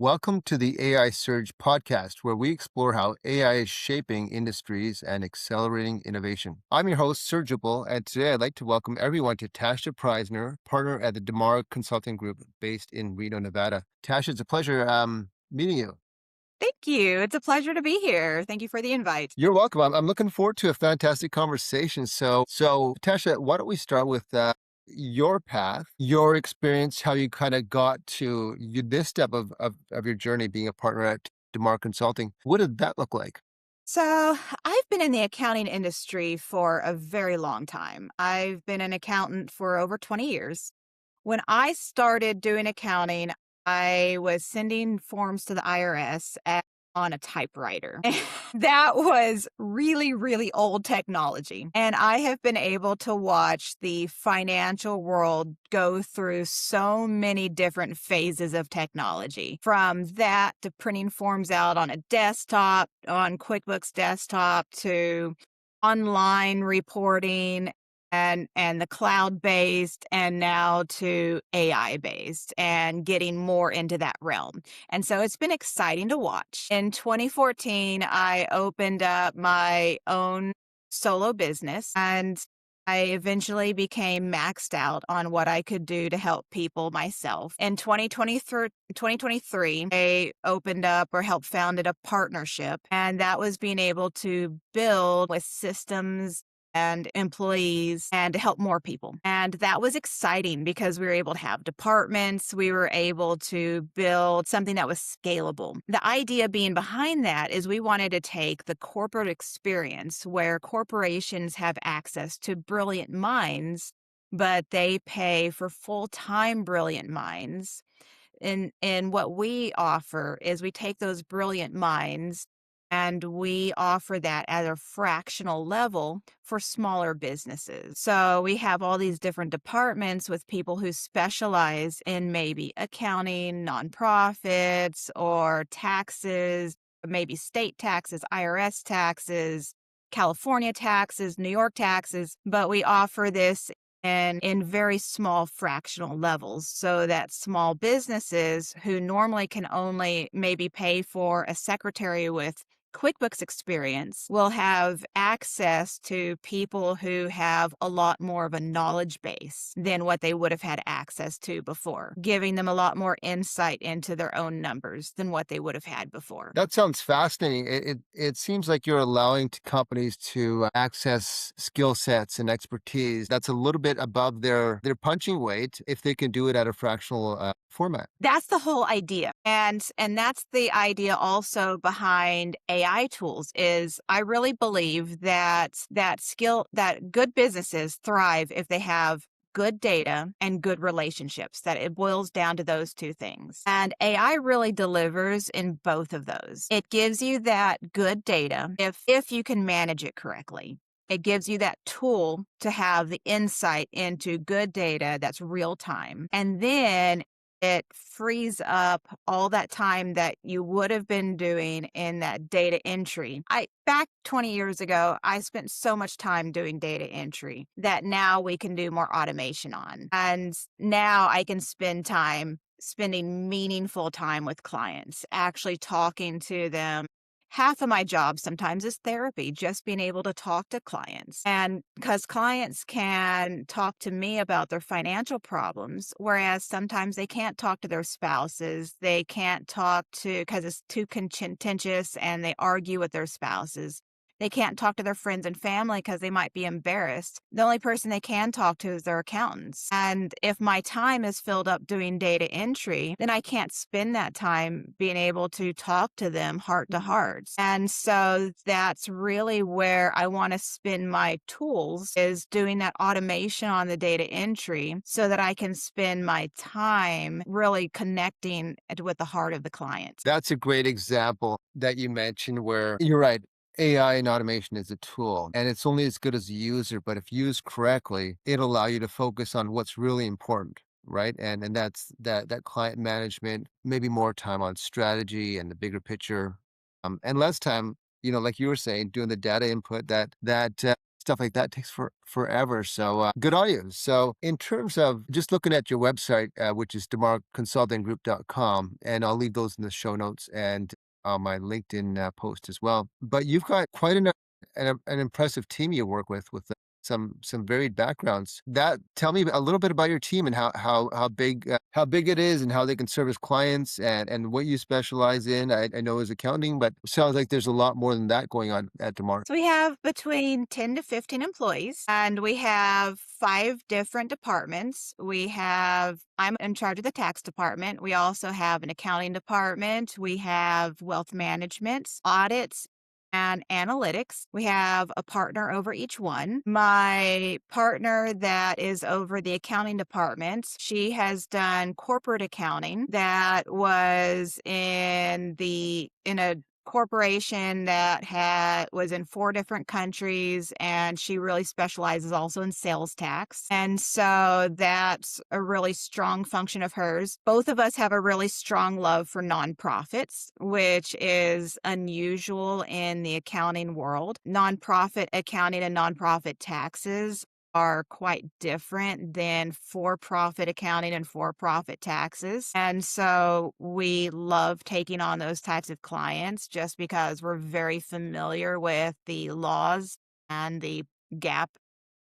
Welcome to the AI Surge podcast, where we explore how AI is shaping industries and accelerating innovation. I'm your host, Surgible, and today I'd like to welcome everyone to Tasha Preisner, partner at the DeMar Consulting Group based in Reno, Nevada. Tasha, it's a pleasure meeting you. Thank you. It's a pleasure to be here. Thank you for the invite. You're welcome. I'm looking forward to a fantastic conversation. So Tasha, why don't we start with your path, your experience, how you kind of got to this step of your journey being a partner at DeMar Consulting. What did that look like? So, I've been in the accounting industry for a very long time. I've been an accountant for over 20 years. When I started doing accounting, I was sending forms to the IRS on a typewriter. That was really, really old technology. And I have been able to watch the financial world go through so many different phases of technology. From that to printing forms out on a desktop, on QuickBooks Desktop, to online reporting and the cloud-based, and now to AI-based and getting more into that realm. And so it's been exciting to watch. In 2014, I opened up my own solo business, and I eventually became maxed out on what I could do to help people myself. In 2023, I opened up or helped founded a partnership, and that was being able to build with systems and employees and to help more people. And that was exciting because we were able to have departments. We were able to build something that was scalable. The idea being behind that is we wanted to take the corporate experience where corporations have access to brilliant minds, but they pay for full-time brilliant minds. And what we offer is we take those brilliant minds and we offer that at a fractional level for smaller businesses. So we have all these different departments with people who specialize in maybe accounting, nonprofits, or taxes, maybe state taxes, IRS taxes, California taxes, New York taxes, but we offer this and in very small fractional levels so that small businesses who normally can only maybe pay for a secretary with QuickBooks experience will have access to people who have a lot more of a knowledge base than what they would have had access to before, giving them a lot more insight into their own numbers than what they would have had before. That sounds fascinating. It seems like you're allowing companies to access skill sets and expertise that's a little bit above their punching weight if they can do it at a fractional format. That's the whole idea. And that's the idea also behind AI tools is I really believe that good businesses thrive if they have good data and good relationships, that it boils down to those two things. And AI really delivers in both of those. It gives you that good data if you can manage it correctly. It gives you that tool to have the insight into good data that's real time. And then it frees up all that time that you would have been doing in that data entry. Back 20 years ago, I spent so much time doing data entry that now we can do more automation on. And now I can spending meaningful time with clients, actually talking to them. Half of my job sometimes is therapy, just being able to talk to clients. And because clients can talk to me about their financial problems, whereas sometimes they can't talk to their spouses. They can't talk to, because it's too contentious and they argue with their spouses. They can't talk to their friends and family because they might be embarrassed. The only person they can talk to is their accountants. And if my time is filled up doing data entry, then I can't spend that time being able to talk to them heart to heart. And so that's really where I want to spend my tools is doing that automation on the data entry so that I can spend my time really connecting with the heart of the client. That's a great example that you mentioned where you're right. AI and automation is a tool and it's only as good as the user, but if used correctly, it'll allow you to focus on what's really important, right? And that's that client management, maybe more time on strategy and the bigger picture, and less time, like you were saying, doing the data input stuff like that takes forever. So good on you. So in terms of just looking at your website, which is demarconsultinggroup.com, and I'll leave those in the show notes and on my LinkedIn post as well. But you've got quite an impressive team you work with some varied backgrounds. That tell me a little bit about your team and how big it is and how they can service clients and what you specialize in. I know is accounting, but sounds like there's a lot more than that going on at DeMar. So we have between 10 to 15 employees, and we have 5 different departments. I'm in charge of the tax department. We also have an accounting department. We have wealth management, audits, and analytics. We have a partner over each one. My partner that is over the accounting department, she has done corporate accounting that was in a corporation that was in 4 different countries, and she really specializes also in sales tax. And so that's a really strong function of hers. Both of us have a really strong love for nonprofits, which is unusual in the accounting world. Nonprofit accounting and nonprofit taxes are quite different than for-profit accounting and for-profit taxes. And so we love taking on those types of clients just because we're very familiar with the laws and the gap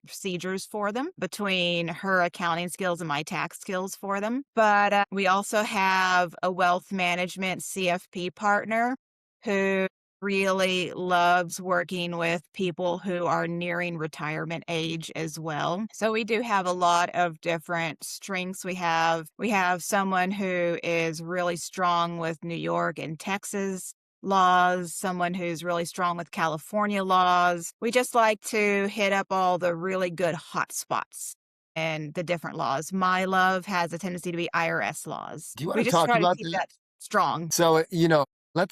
procedures for them between her accounting skills and my tax skills for them. But we also have a wealth management CFP partner who really loves working with people who are nearing retirement age as well. So we do have a lot of different strengths. We have someone who is really strong with New York and Texas laws, someone who's really strong with California laws. We just like to hit up all the really good hot spots and the different laws. My love has a tendency to be IRS laws. Do you want We to just talk try to about keep that? that strong. So,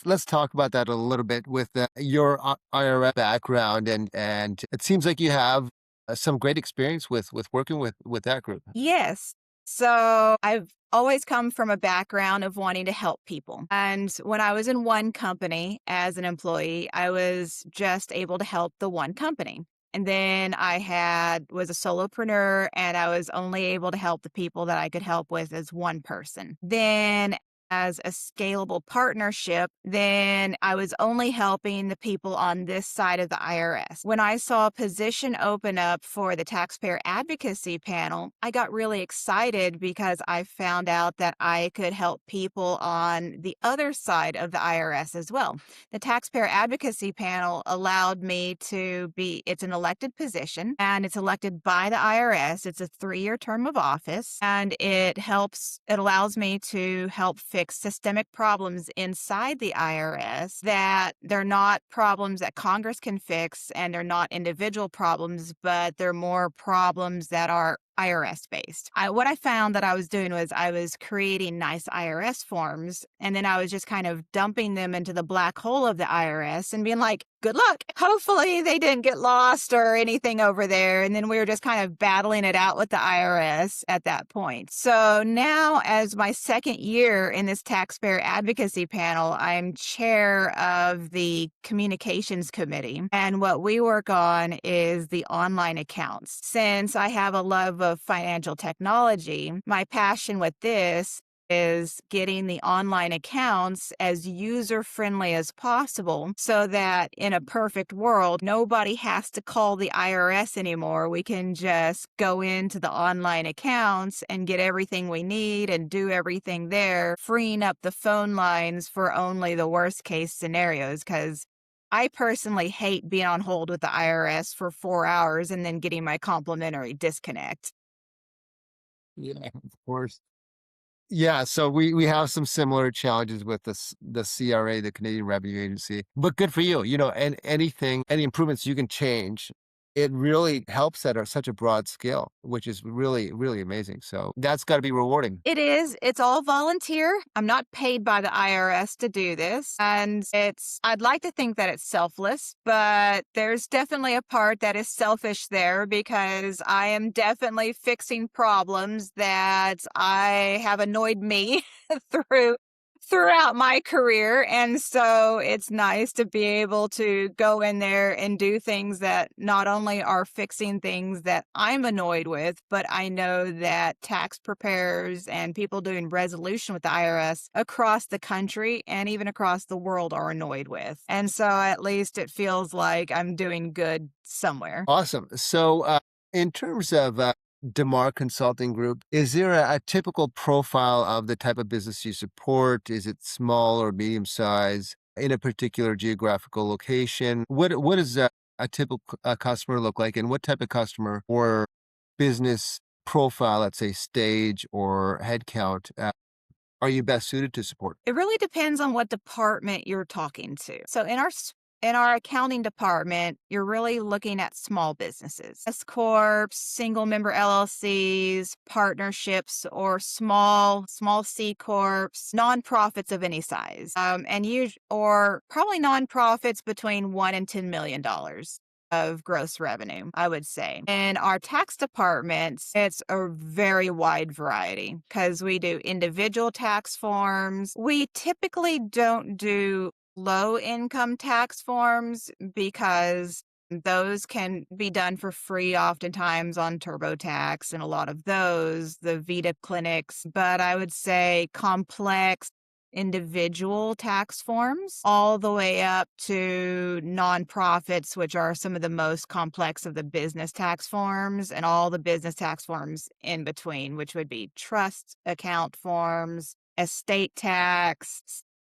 let's talk about that a little bit with your IRS background, and it seems like you have some great experience with working with that group. Yes. So I've always come from a background of wanting to help people. And when I was in one company as an employee, I was just able to help the one company. And then was a solopreneur, and I was only able to help the people that I could help with as one person. Then as a scalable partnership, then I was only helping the people on this side of the IRS. When I saw a position open up for the taxpayer advocacy panel, I got really excited because I found out that I could help people on the other side of the IRS as well. The taxpayer advocacy panel allowed me it's an elected position, and it's elected by the IRS. It's a 3-year term of office, and it allows me to help fix systemic problems inside the IRS that they're not problems that Congress can fix, and they're not individual problems, but they're more problems that are IRS based. What I found that I was doing was I was creating nice IRS forms, and then I was just kind of dumping them into the black hole of the IRS and being like, good luck. Hopefully they didn't get lost or anything over there. And then we were just kind of battling it out with the IRS at that point. So now, as my second year in this taxpayer advocacy panel, I'm chair of the communications committee. And what we work on is the online accounts. Since I have a love of financial technology, my passion with this is getting the online accounts as user-friendly as possible so that in a perfect world, nobody has to call the IRS anymore. We can just go into the online accounts and get everything we need and do everything there, freeing up the phone lines for only the worst case scenarios, because I personally hate being on hold with the IRS for 4 hours and then getting my complimentary disconnect. Yeah, of course. Yeah, so we have some similar challenges with the CRA, the Canadian Revenue Agency. But good for you, and any improvements you can change, it really helps at such a broad scale, which is really, really amazing. So that's got to be rewarding. It is. It's all volunteer. I'm not paid by the IRS to do this. And I'd like to think that it's selfless, but there's definitely a part that is selfish there because I am definitely fixing problems that I have annoyed me through throughout my career. And so it's nice to be able to go in there and do things that not only are fixing things that I'm annoyed with, but I know that tax preparers and people doing resolution with the IRS across the country and even across the world are annoyed with. And so at least it feels like I'm doing good somewhere. Awesome. So, in terms of DeMar Consulting Group, is there a typical profile of the type of business you support? Is it small or medium size in a particular geographical location? What does a typical customer look like, and what type of customer or business profile, let's say stage or headcount, are you best suited to support? It really depends on what department you're talking to. So in our accounting department, you're really looking at small businesses, S corps, single member LLCs, partnerships, or small C corps, nonprofits of any size, or probably nonprofits between $1 and $10 million of gross revenue, I would say. In our tax department, it's a very wide variety because we do individual tax forms. We typically don't do low income tax forms because those can be done for free oftentimes on TurboTax and a lot of those, the Vita clinics. But I would say complex individual tax forms all the way up to nonprofits, which are some of the most complex of the business tax forms, and all the business tax forms in between, which would be trust account forms, estate tax,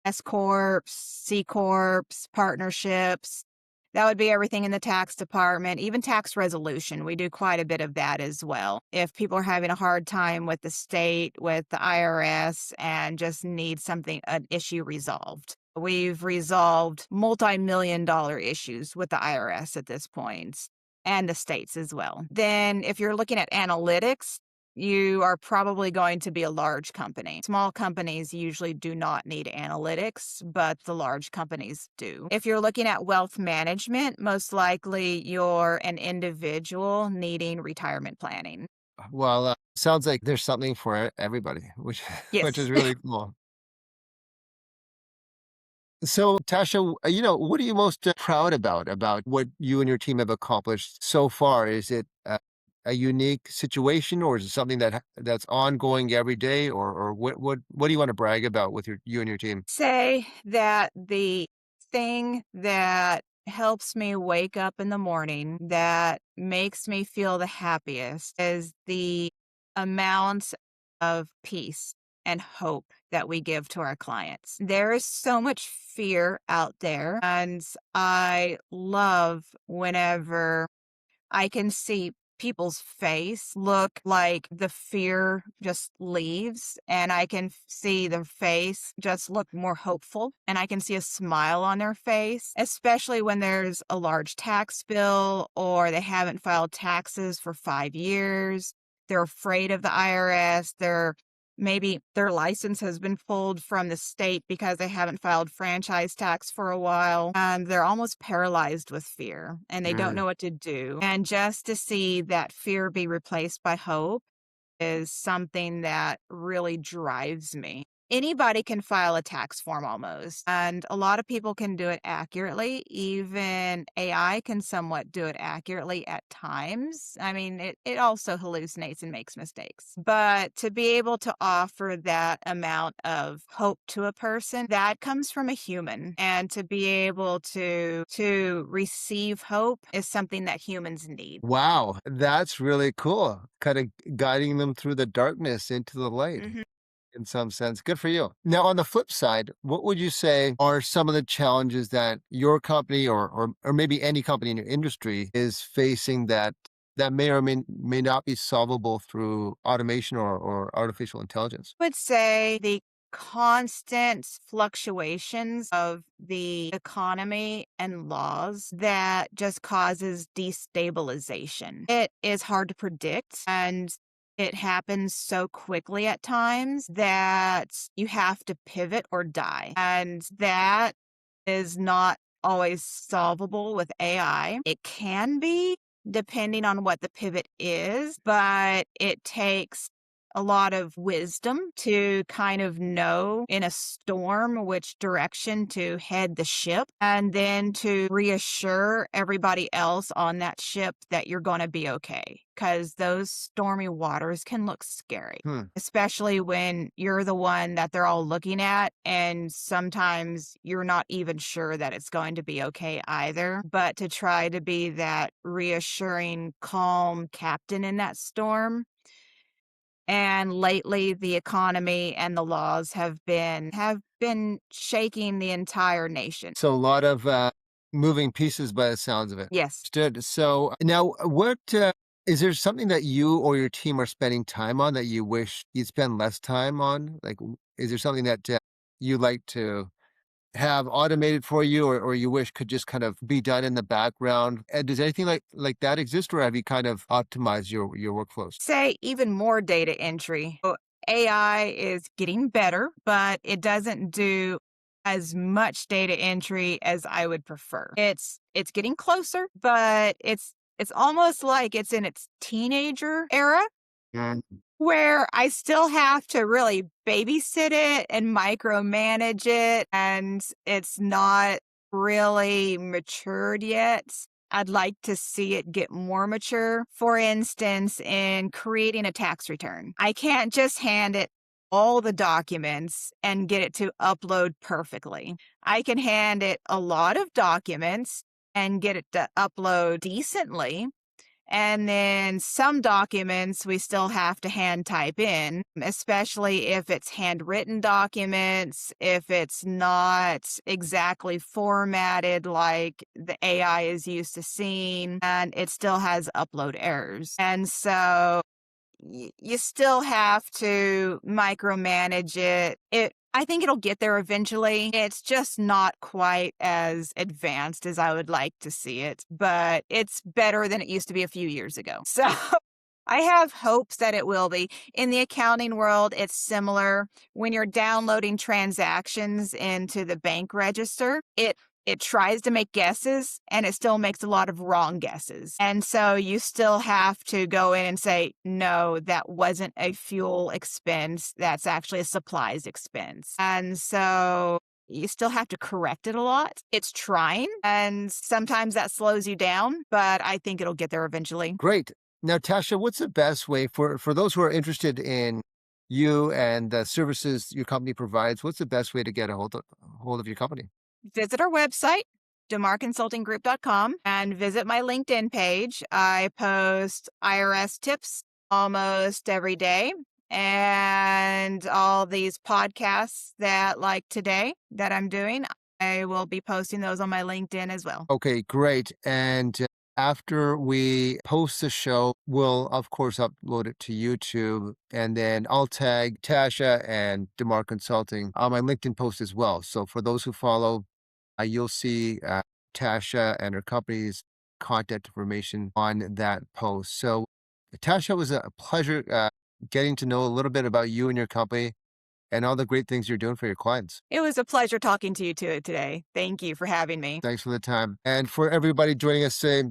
S corps, C corps, partnerships. That would be everything in the tax department, even tax resolution. We do quite a bit of that as well. If people are having a hard time with the state, with the IRS, and just need an issue resolved. We've resolved multi-million dollar issues with the IRS at this point, and the states as well. Then if you're looking at analytics, you are probably going to be a large company. Small companies usually do not need analytics, but the large companies do. If you're looking at wealth management, most likely you're an individual needing retirement planning. Well, sounds like there's something for everybody, which which Yes. is really cool. So, Tasha, what are you most proud about what you and your team have accomplished so far? Is it a unique situation, or is it something that's ongoing every day, or what do you want to brag about with you and your team? Say that the thing that helps me wake up in the morning, that makes me feel the happiest, is the amount of peace and hope that we give to our clients. There is so much fear out there, and I love whenever I can see people's face look like the fear just leaves, and I can see their face just look more hopeful, and I can see a smile on their face, especially when there's a large tax bill or they haven't filed taxes for 5 years. They're afraid of the IRS. Maybe their license has been pulled from the state because they haven't filed franchise tax for a while, and they're almost paralyzed with fear and they don't Mm. know what to do. And just to see that fear be replaced by hope is something that really drives me. Anybody can file a tax form almost, and a lot of people can do it accurately. Even AI can somewhat do it accurately at times. I mean, it also hallucinates and makes mistakes. But to be able to offer that amount of hope to a person, that comes from a human. And to be able to receive hope is something that humans need. Wow, that's really cool. Kind of guiding them through the darkness into the light Mhm. in some sense. Good for you. Now, on the flip side, what would you say are some of the challenges that your company or maybe any company in your industry is facing that may or may not be solvable through automation or artificial intelligence? Would say the constant fluctuations of the economy and laws that just causes destabilization. It is hard to predict, and it happens so quickly at times that you have to pivot or die. And that is not always solvable with AI. It can be, depending on what the pivot is, but it takes a lot of wisdom to kind of know in a storm which direction to head the ship, and then to reassure everybody else on that ship that you're going to be okay. Because those stormy waters can look scary, Hmm. especially when you're the one that they're all looking at. And sometimes you're not even sure that it's going to be okay either. But to try to be that reassuring, calm captain in that storm. And lately, the economy and the laws have been shaking the entire nation. So a lot of moving pieces by the sounds of it. Yes. Understood. So now, what is there something that you or your team are spending time on that you wish you'd spend less time on? Like, is there something that you like to have automated for you, or you wish could just kind of be done in the background? And does anything like that exist, or have you kind of optimized your workflows? Say even more data entry. AI is getting better, but it doesn't do as much data entry as I would prefer. It's getting closer, but it's almost like it's in its teenager era where I still have to really babysit it and micromanage it, and it's not really matured yet. I'd like to see it get more mature. For instance, in creating a tax return, I can't just hand it all the documents and get it to upload perfectly. I can hand it a lot of documents and get it to upload decently, and then some documents we still have to hand type in, especially if it's handwritten documents, if it's not exactly formatted like the AI is used to seeing, and it still has upload errors. And so you still have to micromanage it. I think it'll get there eventually. It's just not quite as advanced as I would like to see it, but it's better than it used to be a few years ago. So I have hopes that it will be. In the accounting world, it's similar. When you're downloading transactions into the bank register, it tries to make guesses and it still makes a lot of wrong guesses. And so you still have to go in and say, no, that wasn't a fuel expense. That's actually a supplies expense. And so you still have to correct it a lot. It's trying, and sometimes that slows you down, but I think it'll get there eventually. Great. Now, Tasha, what's the best way for those who are interested in you and the services your company provides? What's the best way to get a hold of your company? Visit our website, demarconsultinggroup.com, and visit my LinkedIn page. I post IRS tips almost every day, and all these podcasts that, like today, that I'm doing, I will be posting those on my LinkedIn as well. Okay, great. And after we post the show, we'll of course upload it to YouTube, and then I'll tag Tasha and DeMar Consulting on my LinkedIn post as well. So for those who follow, you'll see Tasha and her company's contact information on that post. So, Tasha, it was a pleasure getting to know a little bit about you and your company and all the great things you're doing for your clients. It was a pleasure talking to you too today. Thank you for having me. Thanks for the time. And for everybody joining us today,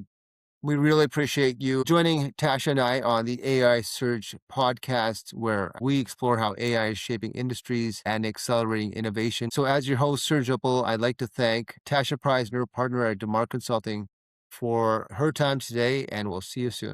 we really appreciate you joining Tasha and I on the AI Surge podcast, where we explore how AI is shaping industries and accelerating innovation. So as your host, Serge Opal, I'd like to thank Tasha Preisner, partner at DeMar Consulting, for her time today, and we'll see you soon.